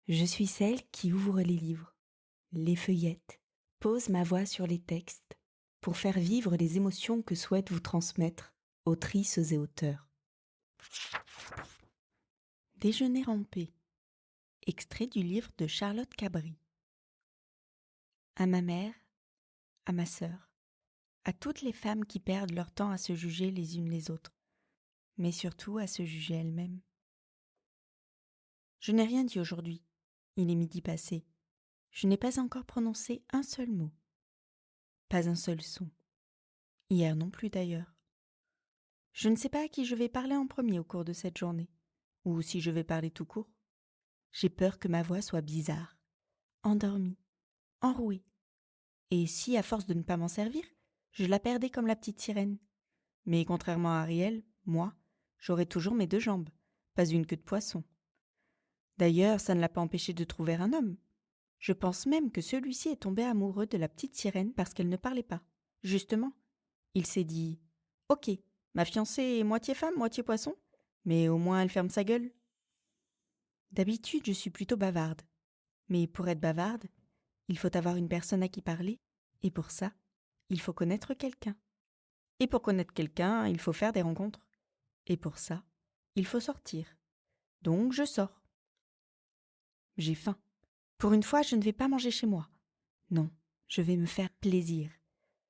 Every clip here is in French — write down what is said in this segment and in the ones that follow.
Je suis celle qui ouvre les livres, les feuillette, pose ma voix sur les textes, pour faire vivre les émotions que souhaitent vous transmettre autrices et auteurs. Déjeuner en paix. Extrait du livre de Charlotte Cabri. À ma mère, à ma sœur, à toutes les femmes qui perdent leur temps à se juger les unes les autres, mais surtout à se juger elles-mêmes. Je n'ai rien dit aujourd'hui. Il est midi passé. Je n'ai pas encore prononcé un seul mot. Pas un seul son. Hier non plus d'ailleurs. Je ne sais pas à qui je vais parler en premier au cours de cette journée, ou si je vais parler tout court. J'ai peur que ma voix soit bizarre, endormie, enrouée. Et si, à force de ne pas m'en servir, je la perdais comme la petite sirène. Mais contrairement à Ariel, moi, j'aurai toujours mes deux jambes, pas une queue de poisson. D'ailleurs, ça ne l'a pas empêché de trouver un homme. Je pense même que celui-ci est tombé amoureux de la petite sirène parce qu'elle ne parlait pas. Justement, il s'est dit « Ok, ma fiancée est moitié femme, moitié poisson, mais au moins elle ferme sa gueule. » D'habitude, je suis plutôt bavarde. Mais pour être bavarde, il faut avoir une personne à qui parler, et pour ça, il faut connaître quelqu'un. Et pour connaître quelqu'un, il faut faire des rencontres. Et pour ça, il faut sortir. Donc je sors. J'ai faim. Pour une fois, je ne vais pas manger chez moi. Non, je vais me faire plaisir.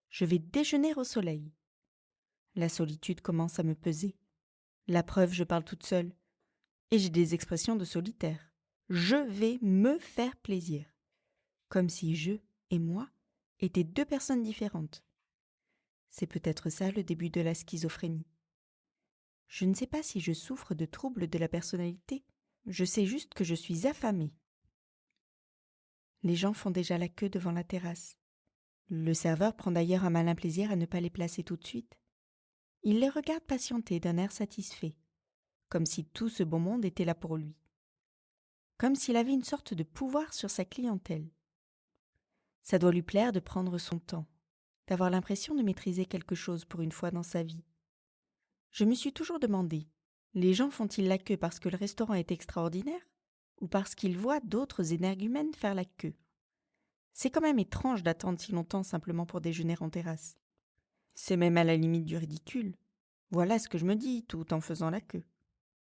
Je vais déjeuner au soleil. La solitude commence à me peser. La preuve, je parle toute seule. Et j'ai des expressions de solitaire. Je vais me faire plaisir. Comme si je et moi étaient deux personnes différentes. C'est peut-être ça le début de la schizophrénie. Je ne sais pas si je souffre de troubles de la personnalité. Je sais juste que je suis affamée. Les gens font déjà la queue devant la terrasse. Le serveur prend d'ailleurs un malin plaisir à ne pas les placer tout de suite. Il les regarde patienter d'un air satisfait, comme si tout ce beau monde était là pour lui. Comme s'il avait une sorte de pouvoir sur sa clientèle. Ça doit lui plaire de prendre son temps, d'avoir l'impression de maîtriser quelque chose pour une fois dans sa vie. Je me suis toujours demandé, les gens font-ils la queue parce que le restaurant est extraordinaire ou parce qu'ils voient d'autres énergumènes faire la queue? C'est quand même étrange d'attendre si longtemps simplement pour déjeuner en terrasse. C'est même à la limite du ridicule. Voilà ce que je me dis tout en faisant la queue.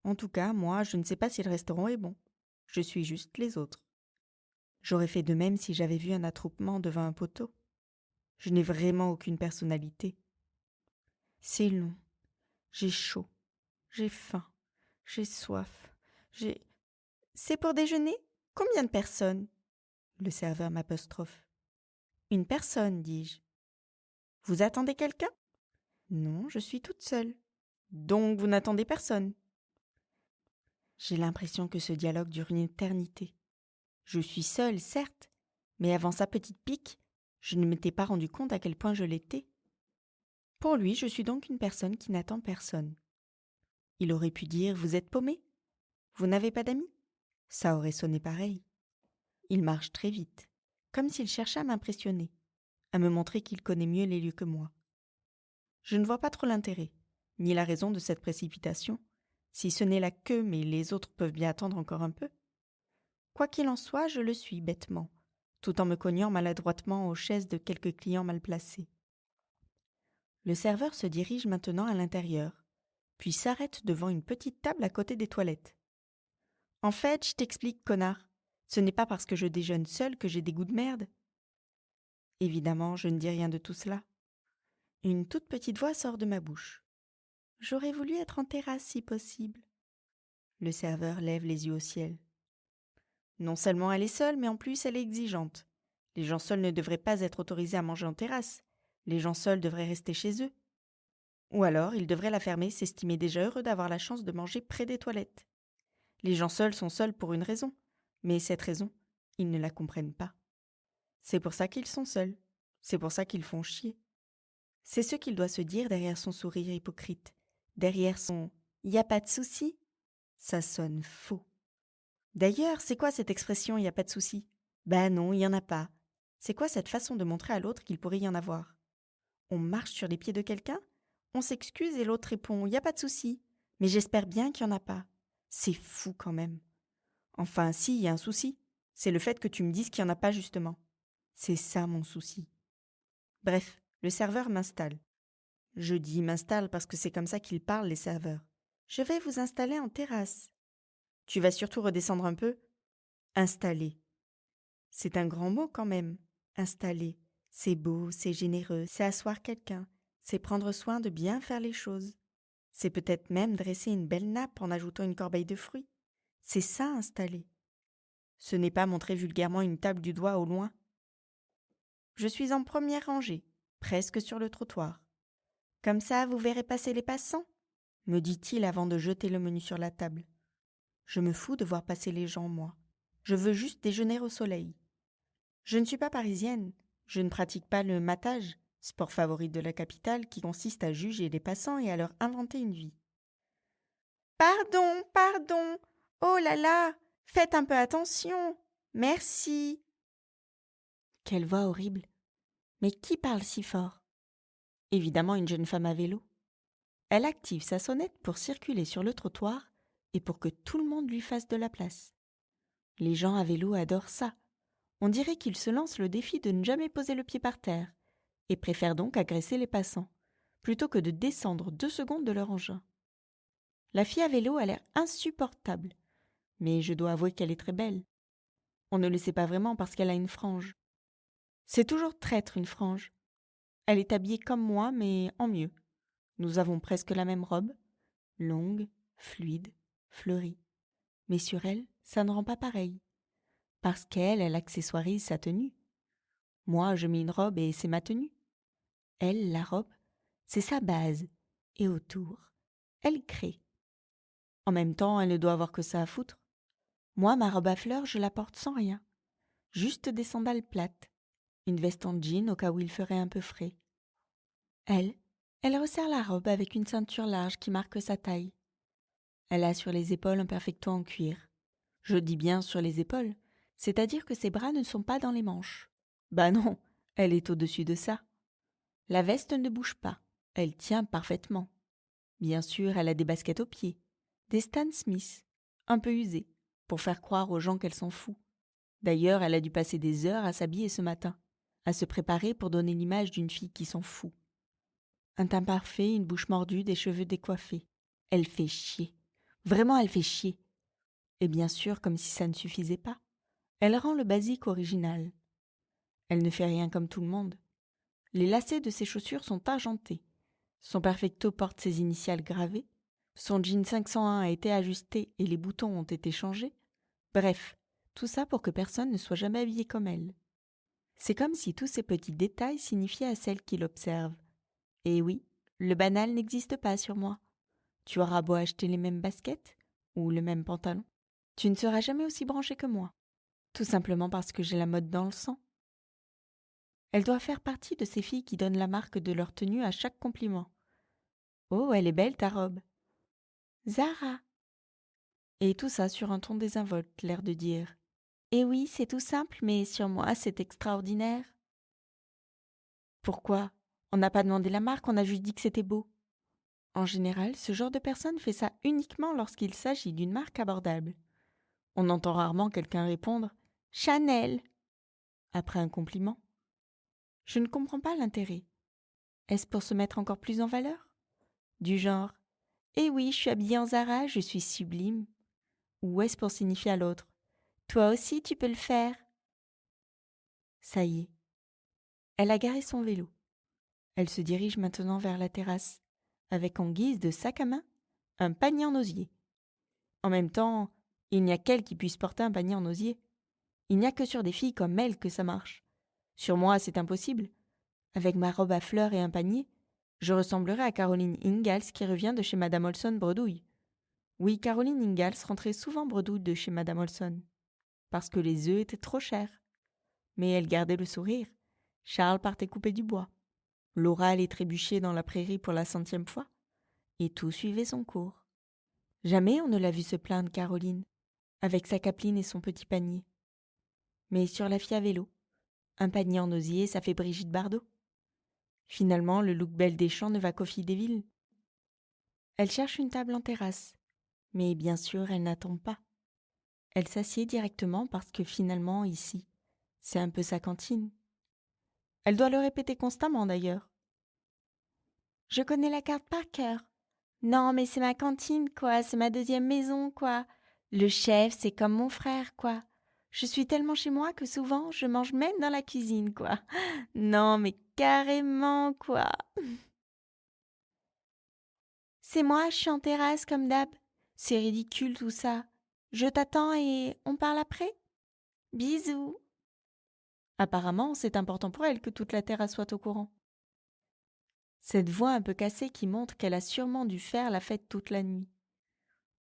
En tout cas, moi, je ne sais pas si le restaurant est bon. Je suis juste les autres. J'aurais fait de même si j'avais vu un attroupement devant un poteau. Je n'ai vraiment aucune personnalité. C'est long. J'ai chaud. J'ai faim. J'ai soif. J'ai... C'est pour déjeuner? Combien de personnes? Le serveur m'apostrophe. Une personne, dis-je. Vous attendez quelqu'un? Non, je suis toute seule. Donc vous n'attendez personne. J'ai l'impression que ce dialogue dure une éternité. Je suis seule, certes, mais avant sa petite pique, je ne m'étais pas rendu compte à quel point je l'étais. Pour lui, je suis donc une personne qui n'attend personne. Il aurait pu dire « Vous êtes paumé? Vous n'avez pas d'amis ?» Ça aurait sonné pareil. Il marche très vite, comme s'il cherchait à m'impressionner, à me montrer qu'il connaît mieux les lieux que moi. Je ne vois pas trop l'intérêt, ni la raison de cette précipitation, si ce n'est la queue, mais les autres peuvent bien attendre encore un peu. Quoi qu'il en soit, je le suis bêtement, tout en me cognant maladroitement aux chaises de quelques clients mal placés. Le serveur se dirige maintenant à l'intérieur, puis s'arrête devant une petite table à côté des toilettes. « En fait, je t'explique, connard, ce n'est pas parce que je déjeune seule que j'ai des goûts de merde. » Évidemment, je ne dis rien de tout cela. Une toute petite voix sort de ma bouche. « J'aurais voulu être en terrasse si possible. » Le serveur lève les yeux au ciel. Non seulement elle est seule, mais en plus elle est exigeante. Les gens seuls ne devraient pas être autorisés à manger en terrasse. Les gens seuls devraient rester chez eux. Ou alors, ils devraient la fermer, s'estimer déjà heureux d'avoir la chance de manger près des toilettes. Les gens seuls sont seuls pour une raison, mais cette raison, ils ne la comprennent pas. C'est pour ça qu'ils sont seuls. C'est pour ça qu'ils font chier. C'est ce qu'il doit se dire derrière son sourire hypocrite, derrière son « y a pas de souci ». Ça sonne faux. D'ailleurs, c'est quoi cette expression « y a pas de souci » ? Ben non, il y en a pas. C'est quoi cette façon de montrer à l'autre qu'il pourrait y en avoir ? On marche sur les pieds de quelqu'un ? On s'excuse et l'autre répond « y a pas de souci ». Mais j'espère bien qu'il y en a pas. C'est fou quand même. Enfin, si, il y a un souci. C'est le fait que tu me dises qu'il n'y en a pas justement. C'est ça mon souci. Bref, le serveur m'installe. Je dis m'installe parce que c'est comme ça qu'ils parlent, les serveurs. Je vais vous installer en terrasse. Tu vas surtout redescendre un peu? Installer. C'est un grand mot quand même. Installer. C'est beau, c'est généreux, c'est asseoir quelqu'un. C'est prendre soin de bien faire les choses. C'est peut-être même dresser une belle nappe en ajoutant une corbeille de fruits. C'est ça, installer. Ce n'est pas montrer vulgairement une table du doigt au loin. Je suis en première rangée, presque sur le trottoir. Comme ça, vous verrez passer les passants, me dit-il avant de jeter le menu sur la table. Je me fous de voir passer les gens, moi. Je veux juste déjeuner au soleil. Je ne suis pas parisienne. Je ne pratique pas le matage, sport favori de la capitale qui consiste à juger les passants et à leur inventer une vie. Pardon, pardon. Oh là là, faites un peu attention. Merci. Quelle voix horrible. Mais qui parle si fort? Évidemment une jeune femme à vélo. Elle active sa sonnette pour circuler sur le trottoir et pour que tout le monde lui fasse de la place. Les gens à vélo adorent ça. On dirait qu'ils se lancent le défi de ne jamais poser le pied par terre et préfèrent donc agresser les passants, plutôt que de descendre 2 secondes de leur engin. La fille à vélo a l'air insupportable, mais je dois avouer qu'elle est très belle. On ne le sait pas vraiment parce qu'elle a une frange. C'est toujours traître une frange. Elle est habillée comme moi, mais en mieux. Nous avons presque la même robe, longue, fluide, fleurie. Mais sur elle, ça ne rend pas pareil. Parce qu'elle, elle accessoirise sa tenue. Moi, je mets une robe et c'est ma tenue. Elle, la robe, c'est sa base. Et autour, elle crée. En même temps, elle ne doit avoir que ça à foutre. Moi, ma robe à fleurs, je la porte sans rien. Juste des sandales plates. Une veste en jean au cas où il ferait un peu frais. Elle resserre la robe avec une ceinture large qui marque sa taille. Elle a sur les épaules un perfecto en cuir. Je dis bien sur les épaules, c'est-à-dire que ses bras ne sont pas dans les manches. Bah non, elle est au-dessus de ça. La veste ne bouge pas, elle tient parfaitement. Bien sûr, elle a des baskets aux pieds, des Stan Smith, un peu usées, pour faire croire aux gens qu'elle s'en fout. D'ailleurs, elle a dû passer des heures à s'habiller ce matin, à se préparer pour donner l'image d'une fille qui s'en fout. Un teint parfait, une bouche mordue, des cheveux décoiffés. Elle fait chier. Vraiment, elle fait chier. Et bien sûr, comme si ça ne suffisait pas, elle rend le basique original. Elle ne fait rien comme tout le monde. Les lacets de ses chaussures sont argentés. Son perfecto porte ses initiales gravées. Son jean 501 a été ajusté et les boutons ont été changés. Bref, tout ça pour que personne ne soit jamais habillé comme elle. C'est comme si tous ces petits détails signifiaient à celle qui l'observe. Et oui, le banal n'existe pas sur moi. Tu auras beau acheter les mêmes baskets ou le même pantalon, tu ne seras jamais aussi branché que moi. Tout simplement parce que j'ai la mode dans le sang. Elle doit faire partie de ces filles qui donnent la marque de leur tenue à chaque compliment. Oh, elle est belle ta robe. Zara. Et tout ça sur un ton désinvolte, l'air de dire. Eh oui, c'est tout simple, mais sur moi, c'est extraordinaire. Pourquoi? On n'a pas demandé la marque, on a juste dit que c'était beau. En général, ce genre de personne fait ça uniquement lorsqu'il s'agit d'une marque abordable. On entend rarement quelqu'un répondre « Chanel » après un compliment. Je ne comprends pas l'intérêt. Est-ce pour se mettre encore plus en valeur? Du genre « Eh oui, je suis habillée en Zara, je suis sublime » ou est-ce pour signifier à l'autre « Toi aussi, tu peux le faire » Ça y est. Elle a garé son vélo. Elle se dirige maintenant vers la terrasse, avec en guise de sac à main un panier en osier. En même temps, il n'y a qu'elle qui puisse porter un panier en osier. Il n'y a que sur des filles comme elle que ça marche. Sur moi, c'est impossible. Avec ma robe à fleurs et un panier, je ressemblerais à Caroline Ingalls qui revient de chez Madame Olson bredouille. Oui, Caroline Ingalls rentrait souvent bredouille de chez Madame Olson, parce que les œufs étaient trop chers. Mais elle gardait le sourire. Charles partait couper du bois. Laura allait trébucher dans la prairie pour la 100e fois. Et tout suivait son cours. Jamais on ne l'a vu se plaindre, Caroline, avec sa capeline et son petit panier. Mais sur la fille à vélo, un panier en osier, ça fait Brigitte Bardot. Finalement, le look belle des champs ne va qu'aux filles des villes. Elle cherche une table en terrasse, mais bien sûr, elle n'attend pas. Elle s'assied directement parce que finalement, ici, c'est un peu sa cantine. Elle doit le répéter constamment d'ailleurs. Je connais la carte par cœur. Non, mais c'est ma cantine, quoi, c'est ma deuxième maison, quoi. Le chef, c'est comme mon frère, quoi. Je suis tellement chez moi que souvent, je mange même dans la cuisine, quoi. Non, mais carrément, quoi. C'est moi, je suis en terrasse comme d'hab. C'est ridicule tout ça. Je t'attends et on parle après? Bisous. Apparemment, c'est important pour elle que toute la terrasse soit au courant. Cette voix un peu cassée qui montre qu'elle a sûrement dû faire la fête toute la nuit.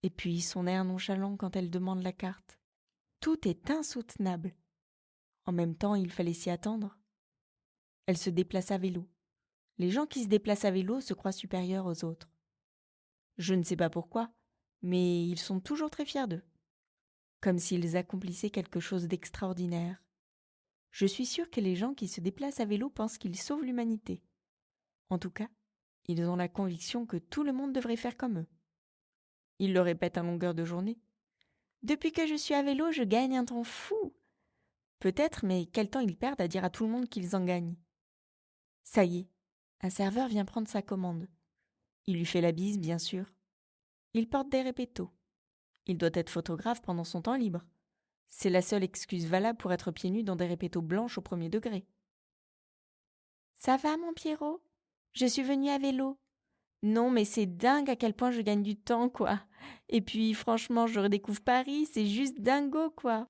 Et puis son air nonchalant quand elle demande la carte. Tout est insoutenable. En même temps, il fallait s'y attendre. Elle se déplace à vélo. Les gens qui se déplacent à vélo se croient supérieurs aux autres. Je ne sais pas pourquoi, mais ils sont toujours très fiers d'eux. Comme s'ils accomplissaient quelque chose d'extraordinaire. Je suis sûre que les gens qui se déplacent à vélo pensent qu'ils sauvent l'humanité. En tout cas, ils ont la conviction que tout le monde devrait faire comme eux. Ils le répètent à longueur de journée. Depuis que je suis à vélo, je gagne un temps fou. Peut-être, mais quel temps ils perdent à dire à tout le monde qu'ils en gagnent. Ça y est, un serveur vient prendre sa commande. Il lui fait la bise, bien sûr. Il porte des répétos. Il doit être photographe pendant son temps libre. C'est la seule excuse valable pour être pieds nus dans des répétos blanches au premier degré. Ça va, mon Pierrot? Je suis venue à vélo. Non, mais c'est dingue à quel point je gagne du temps, quoi. Et puis, franchement, je redécouvre Paris, c'est juste dingo, quoi.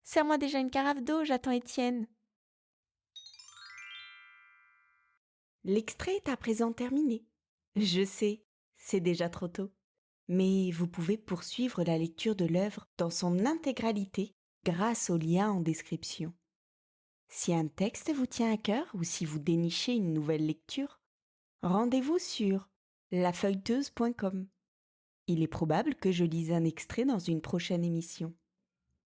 Serre-moi déjà une carafe d'eau, j'attends Étienne. L'extrait est à présent terminé. Je sais, c'est déjà trop tôt. Mais vous pouvez poursuivre la lecture de l'œuvre dans son intégralité grâce au lien en description. Si un texte vous tient à cœur ou si vous dénichez une nouvelle lecture, rendez-vous sur lafeuilleteuse.com. Il est probable que je lise un extrait dans une prochaine émission.